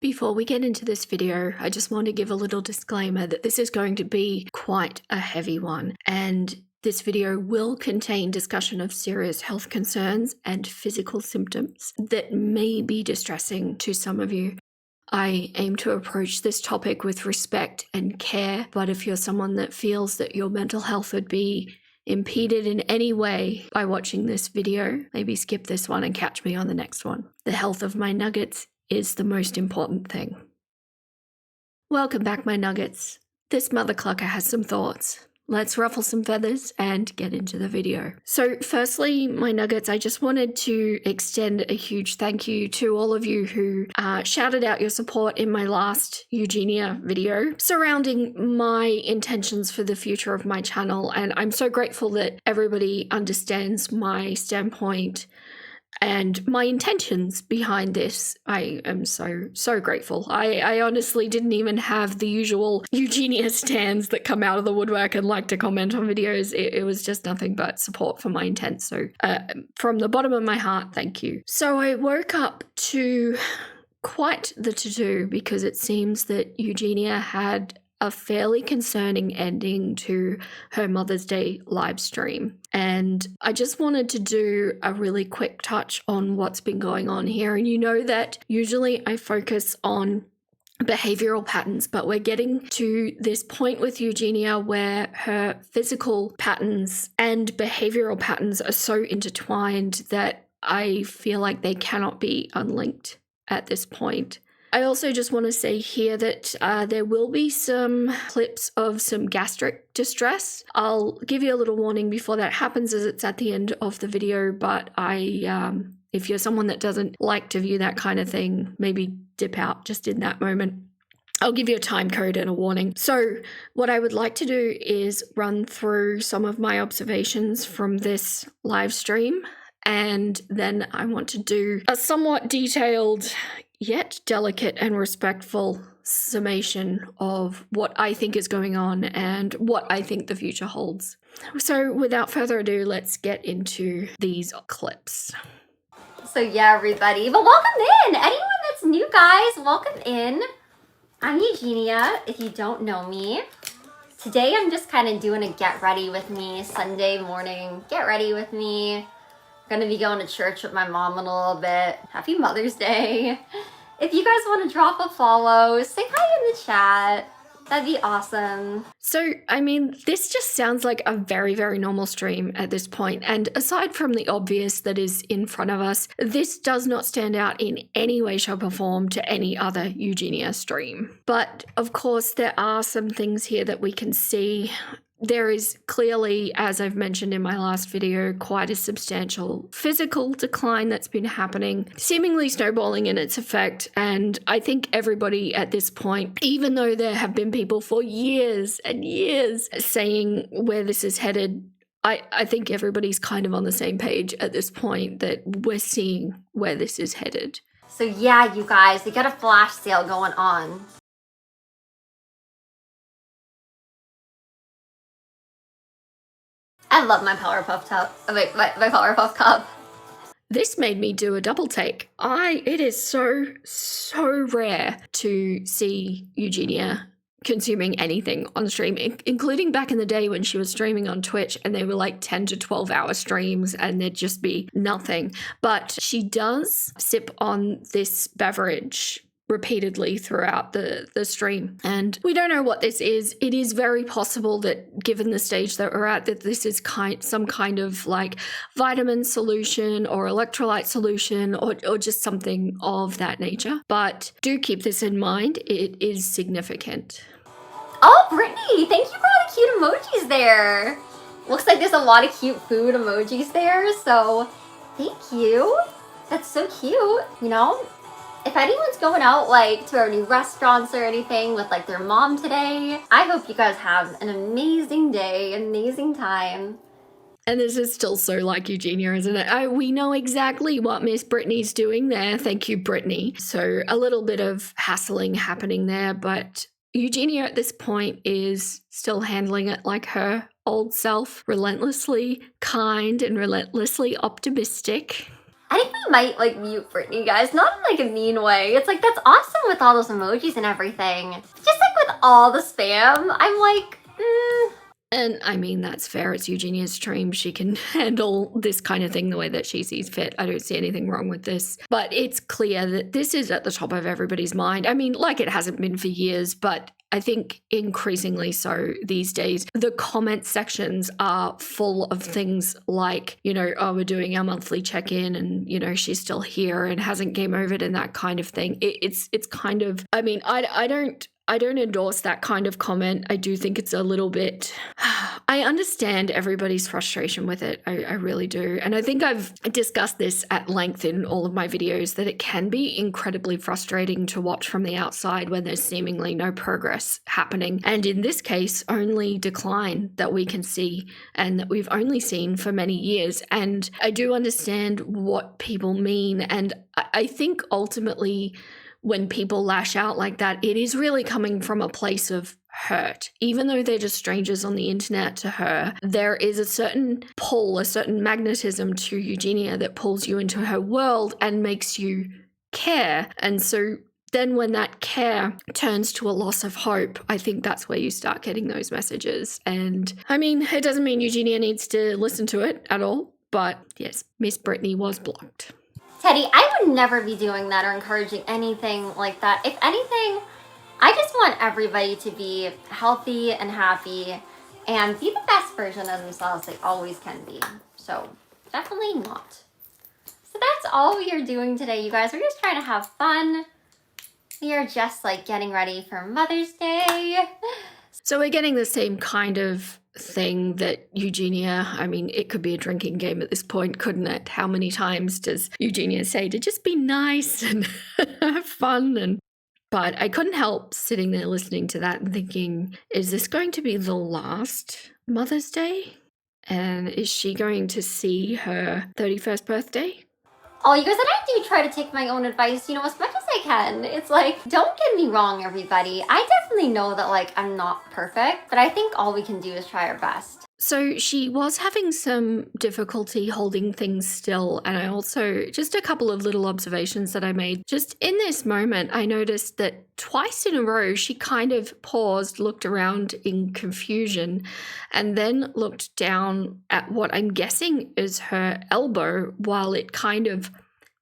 Before we get into this video, I just want to give a little disclaimer that this is going to be quite a heavy one, and this video will contain discussion of serious health concerns and physical symptoms that may be distressing to some of you. I aim to approach this topic with respect and care, but if you're someone that feels that your mental health would be impeded in any way by watching this video, maybe skip this one and catch me on the next one. The health of my nuggets is the most important thing. Welcome back, my nuggets. This mother clucker has some thoughts. Let's ruffle some feathers and get into the video. So firstly, my nuggets, I just wanted to extend a huge thank you to all of you who shouted out your support in my last Eugenia video surrounding my intentions for the future of my channel. And I'm so grateful that everybody understands my standpoint and my intentions behind this. I am so grateful. I honestly didn't even have the usual Eugenia stands that come out of the woodwork and like to comment on videos. It was just nothing but support for my intent. So from the bottom of my heart, thank you. So I woke up to quite the to-do because it seems that Eugenia had a fairly concerning ending to her Mother's Day live stream. And I just wanted to do a really quick touch on what's been going on here. And you know that usually I focus on behavioral patterns, but we're getting to this point with Eugenia where her physical patterns and behavioral patterns are so intertwined that I feel like they cannot be unlinked at this point. I also just want to say here that there will be some clips of some gastric distress. I'll give you a little warning before that happens as it's at the end of the video, but if you're someone that doesn't like to view that kind of thing, maybe dip out just in that moment. I'll give you a time code and a warning. So what I would like to do is run through some of my observations from this live stream, and then I want to do a somewhat detailed yet delicate and respectful summation of what I think is going on and what I think the future holds. So without further ado, let's get into these clips. So yeah, everybody, but welcome in. Anyone that's new, guys, welcome in. I'm Eugenia, if you don't know me. Today I'm just kind of doing a get ready with me Sunday morning. Get ready with me. Gonna be going to church with my mom in a little bit. Happy Mother's Day. If you guys want to drop a follow, say hi in the chat. That'd be awesome. So, I mean, this just sounds like a very, very normal stream at this point. And aside from the obvious that is in front of us, this does not stand out in any way, shape, or form to any other Eugenia stream. But of course, there are some things here that we can see. There is clearly, as I've mentioned in my last video, quite a substantial physical decline that's been happening, seemingly snowballing in its effect. And I think everybody at this point, even though there have been people for years and years saying where this is headed, I think everybody's kind of on the same page at this point that we're seeing where this is headed. So yeah, you guys, they got a flash sale going on. I love my Powerpuff Cup. My Powerpuff Cup. This made me do a double take. It is so rare to see Eugenia consuming anything on stream, including back in the day when she was streaming on Twitch and they were like 10 to 12 hour streams and there'd just be nothing. But she does sip on this beverage repeatedly throughout the stream. And we don't know what this is. It is very possible that given the stage that we're at, that this is some kind of like vitamin solution or electrolyte solution or just something of that nature. But do keep this in mind. It is significant. Oh, Brittany, thank you for all the cute emojis there. Looks like there's a lot of cute food emojis there, so thank you. That's so cute, you know? If anyone's going out like to our new restaurants or anything with like their mom today, I hope you guys have an amazing day, amazing time. And this is still so like Eugenia, isn't it? We know exactly what Miss Brittany's doing there. Thank you, Brittany. So a little bit of hassling happening there, but Eugenia at this point is still handling it like her old self, relentlessly kind and relentlessly optimistic. I think we might like mute Brittany, guys. Not in like a mean way. It's like, that's awesome with all those emojis and everything. Just like with all the spam, I'm like, And I mean, that's fair. It's Eugenia's stream. She can handle this kind of thing the way that she sees fit. I don't see anything wrong with this. But it's clear that this is at the top of everybody's mind. I mean, like it hasn't been for years, but I think increasingly so these days. The comment sections are full of things like, you know, oh, we're doing our monthly check-in and, you know, she's still here and hasn't game overed and that kind of thing. It's kind of, I mean, I don't endorse that kind of comment. I do think it's a little bit, I understand everybody's frustration with it. I really do. And I think I've discussed this at length in all of my videos, that it can be incredibly frustrating to watch from the outside when there's seemingly no progress happening. And in this case, only decline that we can see and that we've only seen for many years. And I do understand what people mean. And I think ultimately, when people lash out like that, it is really coming from a place of hurt. Even though they're just strangers on the internet to her, there is a certain pull, a certain magnetism to Eugenia that pulls you into her world and makes you care. And so then when that care turns to a loss of hope, I think that's where you start getting those messages. And I mean, it doesn't mean Eugenia needs to listen to it at all, but yes, Miss Brittany was blocked. Teddy, I would never be doing that or encouraging anything like that. If anything, I just want everybody to be healthy and happy and be the best version of themselves they always can be. So definitely not. So that's all we are doing today, you guys. We're just trying to have fun. We are just like getting ready for Mother's Day. So we're getting the same kind of thing that Eugenia, I mean, it could be a drinking game at this point, couldn't it? How many times does Eugenia say to just be nice and have fun? But I couldn't help sitting there listening to that and thinking, is this going to be the last Mother's Day? And is she going to see her 31st birthday? Oh, you guys, and I do try to take my own advice, you know, as much as I can. It's like, don't get me wrong, everybody. I definitely know that, like, I'm not perfect, but I think all we can do is try our best. So she was having some difficulty holding things still. And I also, just a couple of little observations that I made. Just in this moment, I noticed that twice in a row, she kind of paused, looked around in confusion, and then looked down at what I'm guessing is her elbow while it kind of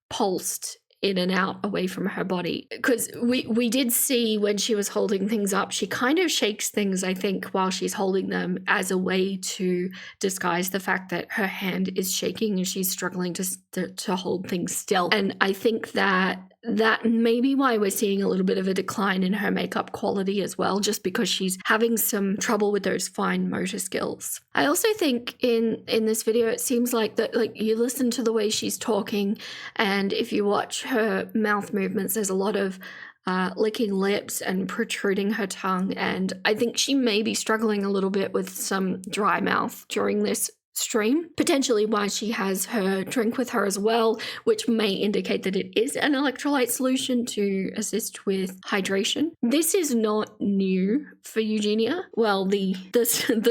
pulsed in and out away from her body. Because we did see when she was holding things up, she kind of shakes things, I think, while she's holding them as a way to disguise the fact that her hand is shaking and she's struggling to hold things still. And I think that may be why we're seeing a little bit of a decline in her makeup quality as well, just because she's having some trouble with those fine motor skills. I also think in this video, it seems like that, like, you listen to the way she's talking, and if you watch her mouth movements, there's a lot of licking lips and protruding her tongue, and I think she may be struggling a little bit with some dry mouth during this stream, potentially why she has her drink with her as well, which may indicate that it is an electrolyte solution to assist with hydration. This is not new for Eugenia. Well, the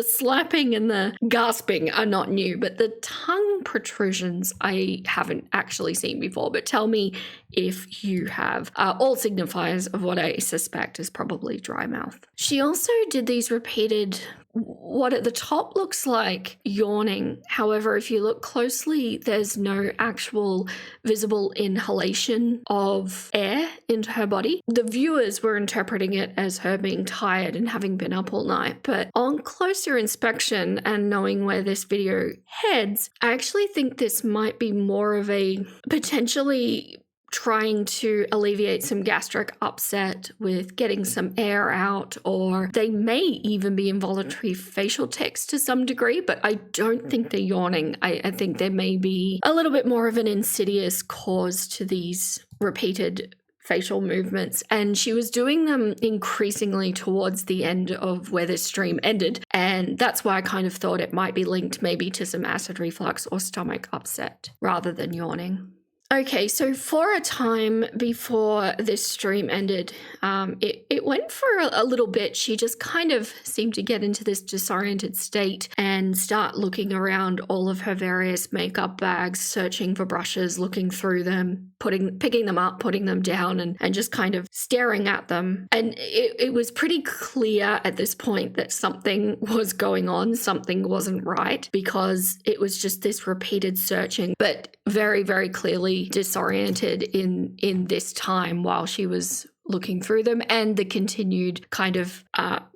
slapping and the gasping are not new, but the tongue protrusions I haven't actually seen before. But tell me if you have. All signifiers of what I suspect is probably dry mouth. She also did these repeated, what at the top looks like yawning. However, if you look closely, there's no actual visible inhalation of air into her body. The viewers were interpreting it as her being tired and having been up all night, but on closer inspection and knowing where this video heads, I actually think this might be more of a potentially trying to alleviate some gastric upset with getting some air out, or they may even be involuntary facial tics to some degree, but I don't think they're yawning. I think there may be a little bit more of an insidious cause to these repeated facial movements, and she was doing them increasingly towards the end of where this stream ended, and that's why I kind of thought it might be linked maybe to some acid reflux or stomach upset rather than yawning. Okay, so for a time before this stream ended, it went for a little bit. She just kind of seemed to get into this disoriented state and start looking around all of her various makeup bags, searching for brushes, looking through them, picking them up, putting them down, and just kind of staring at them. And it was pretty clear at this point that something was going on, something wasn't right, because it was just this repeated searching, but very, very clearly disoriented in this time while she was looking through them, and the continued kind of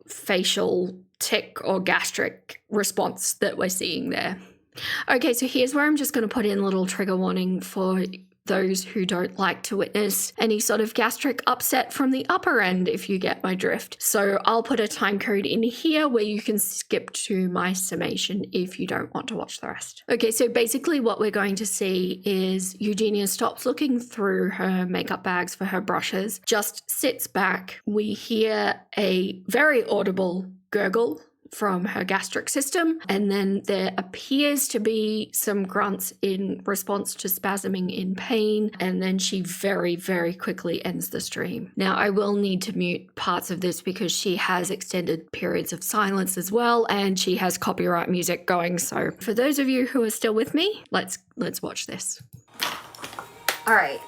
facial tic or gastric response that we're seeing there. Okay, so here's where I'm just going to put in a little trigger warning for those who don't like to witness any sort of gastric upset from the upper end, if you get my drift. So I'll put a time code in here where you can skip to my summation if you don't want to watch the rest. Okay, so basically what we're going to see is Eugenia stops looking through her makeup bags for her brushes, just sits back. We hear a very audible gurgle from her gastric system, and then there appears to be some grunts in response to spasming in pain, and then she very, very quickly ends the stream. Now, I will need to mute parts of this because she has extended periods of silence as well, and she has copyright music going. So for those of you who are still with me, let's watch this. All right.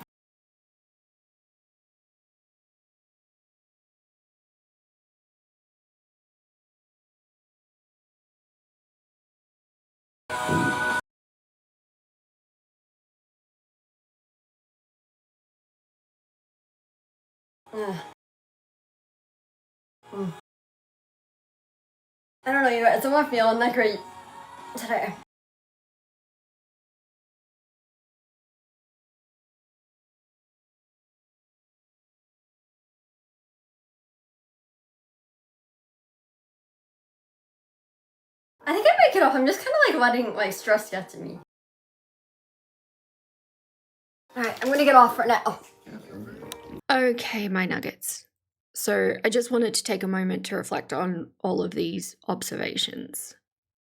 I don't know, you guys, I'm not feeling that great today. I think I might get off. I'm just kind of like letting my stress get to me. Alright, I'm gonna get off for now. Okay, my nuggets. So I just wanted to take a moment to reflect on all of these observations.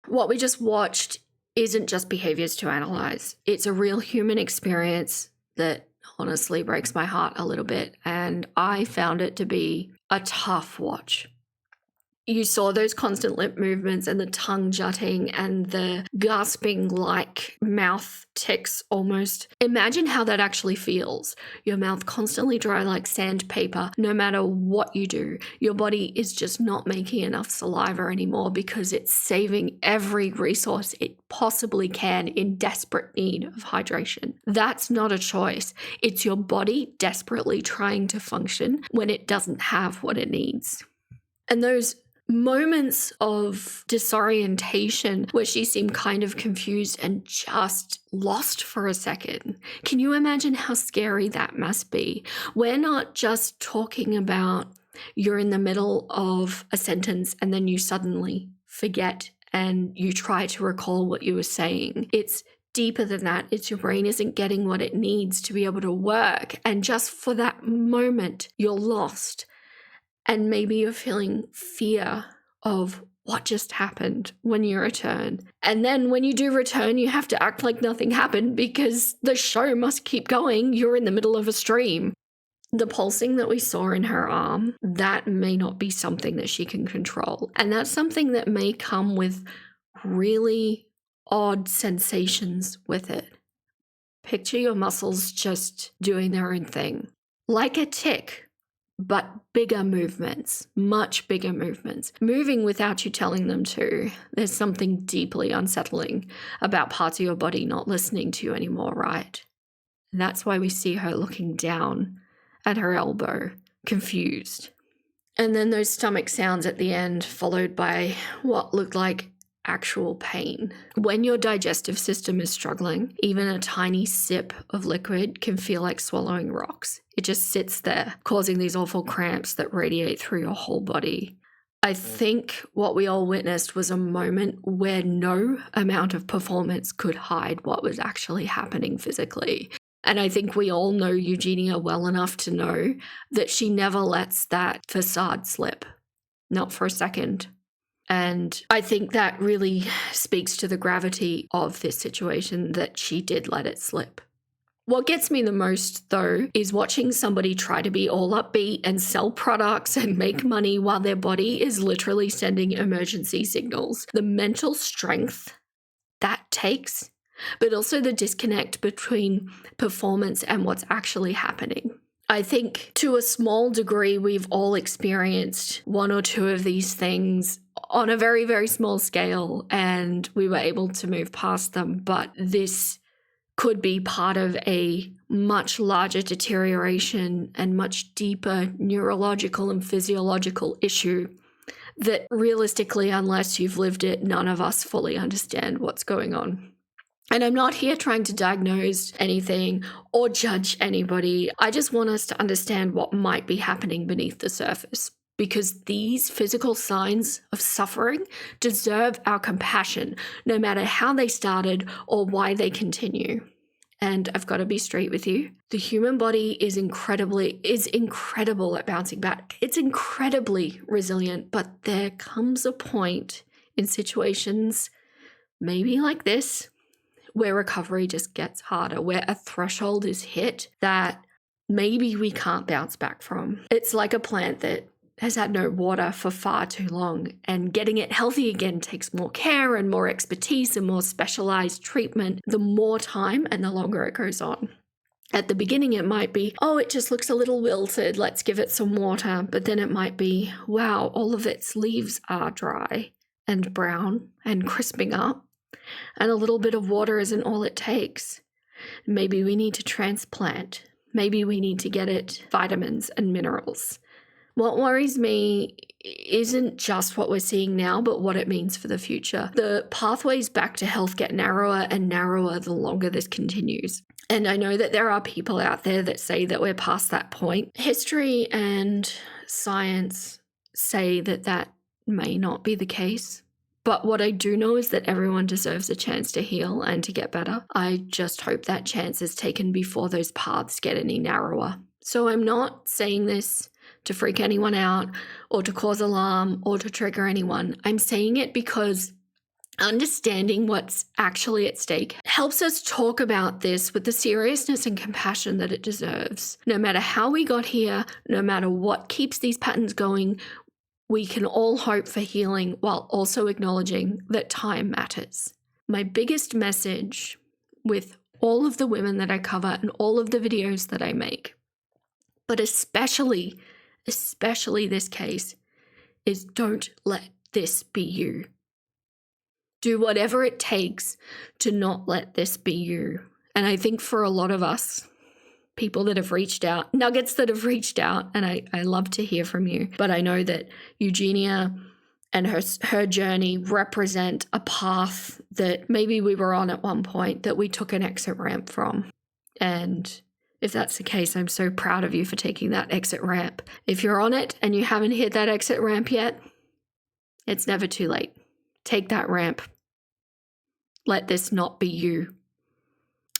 What we just watched isn't just behaviors to analyze. It's a real human experience that honestly breaks my heart a little bit, and I found it to be a tough watch. You saw those constant lip movements and the tongue jutting and the gasping like mouth tics almost. Imagine how that actually feels. Your mouth constantly dry like sandpaper, no matter what you do. Your body is just not making enough saliva anymore because it's saving every resource it possibly can in desperate need of hydration. That's not a choice. It's your body desperately trying to function when it doesn't have what it needs. And those moments of disorientation where she seemed kind of confused and just lost for a second. Can you imagine how scary that must be? We're not just talking about you're in the middle of a sentence and then you suddenly forget and you try to recall what you were saying. It's deeper than that. It's your brain isn't getting what it needs to be able to work. And just for that moment, you're lost. And maybe you're feeling fear of what just happened when you return. And then when you do return, you have to act like nothing happened because the show must keep going. You're in the middle of a stream. The pulsing that we saw in her arm, that may not be something that she can control. And that's something that may come with really odd sensations with it. Picture your muscles just doing their own thing. Like a tick. But bigger movements, much bigger movements, moving without you telling them to. There's something deeply unsettling about parts of your body not listening to you anymore, right? And that's why we see her looking down at her elbow, confused. And then those stomach sounds at the end, followed by what looked like actual pain. When your digestive system is struggling, even a tiny sip of liquid can feel like swallowing rocks. It just sits there, causing these awful cramps that radiate through your whole body. I think what we all witnessed was a moment where no amount of performance could hide what was actually happening physically. And I think we all know Eugenia well enough to know that she never lets that facade slip. Not for a second. And I think that really speaks to the gravity of this situation, that she did let it slip. What gets me the most, though, is watching somebody try to be all upbeat and sell products and make money while their body is literally sending emergency signals. The mental strength that takes, but also the disconnect between performance and what's actually happening. I think to a small degree, we've all experienced one or two of these things on a very, very small scale, and we were able to move past them. But this could be part of a much larger deterioration and much deeper neurological and physiological issue that realistically, unless you've lived it, none of us fully understand what's going on. And I'm not here trying to diagnose anything or judge anybody. I just want us to understand what might be happening beneath the surface, because these physical signs of suffering deserve our compassion, no matter how they started or why they continue. And I've got to be straight with you. The human body is incredible at bouncing back. It's incredibly resilient, but there comes a point in situations, maybe like this, where recovery just gets harder, where a threshold is hit that maybe we can't bounce back from. It's like a plant that has had no water for far too long, and getting it healthy again takes more care and more expertise and more specialized treatment the more time and the longer it goes on. At the beginning, it might be, oh, it just looks a little wilted, let's give it some water. But then it might be, wow, all of its leaves are dry and brown and crisping up, and a little bit of water isn't all it takes. Maybe we need to transplant. Maybe we need to get it vitamins and minerals. What worries me isn't just what we're seeing now, but what it means for the future. The pathways back to health get narrower and narrower the longer this continues. And I know that there are people out there that say that we're past that point. History and science say that that may not be the case. But what I do know is that everyone deserves a chance to heal and to get better. I just hope that chance is taken before those paths get any narrower. So I'm not saying this to freak anyone out or to cause alarm or to trigger anyone. I'm saying it because understanding what's actually at stake helps us talk about this with the seriousness and compassion that it deserves. No matter how we got here, no matter what keeps these patterns going, we can all hope for healing while also acknowledging that time matters. My biggest message with all of the women that I cover and all of the videos that I make, but especially this case, is don't let this be you. Do whatever it takes to not let this be you. And I think for a lot of us, people that have reached out, nuggets that have reached out, and I love to hear from you, but I know that Eugenia and her journey represent a path that maybe we were on at one point that we took an exit ramp from. And if that's the case, I'm so proud of you for taking that exit ramp. If you're on it and you haven't hit that exit ramp yet, it's never too late. Take that ramp. Let this not be you.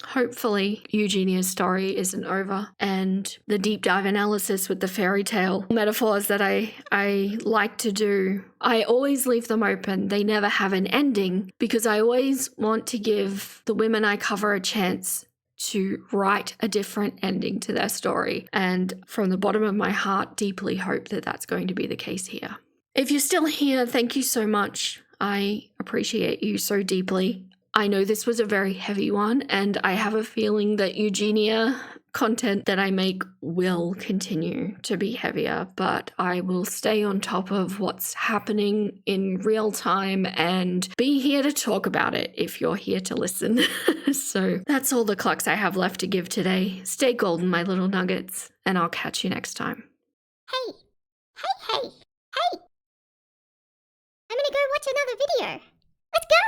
Hopefully, Eugenia's story isn't over, and the deep dive analysis with the fairy tale metaphors that I like to do, I always leave them open. They never have an ending, because I always want to give the women I cover a chance to write a different ending to their story. And from the bottom of my heart, deeply hope that that's going to be the case here. If you're still here, thank you so much. I appreciate you so deeply. I know this was a very heavy one, and I have a feeling that Eugenia content that I make will continue to be heavier, but I will stay on top of what's happening in real time and be here to talk about it if you're here to listen. So that's all the clucks I have left to give today. Stay golden, my little nuggets, and I'll catch you next time. Hey! I'm gonna go watch another video. Let's go!